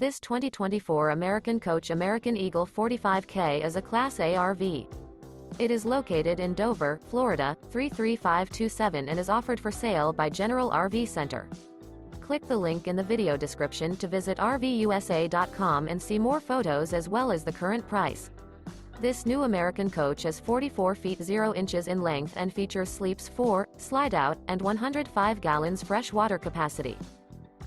This 2024 American Coach American Eagle 45K is a Class A RV. It is located in Dover, Florida, 33527 and is offered for sale by General RV Center. Click the link in the video description to visit RVUSA.com and see more photos as well as the current price. This new American coach is 44 feet 0 inches in length and features sleeps 4, slide-out, and 105 gallons fresh water capacity.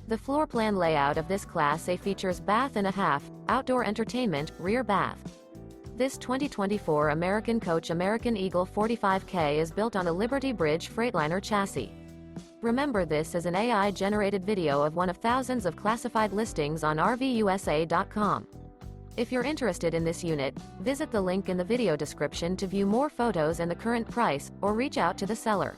The floor plan layout of this Class A features bath and a half, outdoor entertainment, rear bath. This 2024 American Coach American Eagle 45K is built on a Liberty Bridge Freightliner chassis. Remember, this is an AI-generated video of one of thousands of classified listings on RVUSA.com. If you're interested in this unit, visit the link in the video description to view more photos and the current price, or reach out to the seller.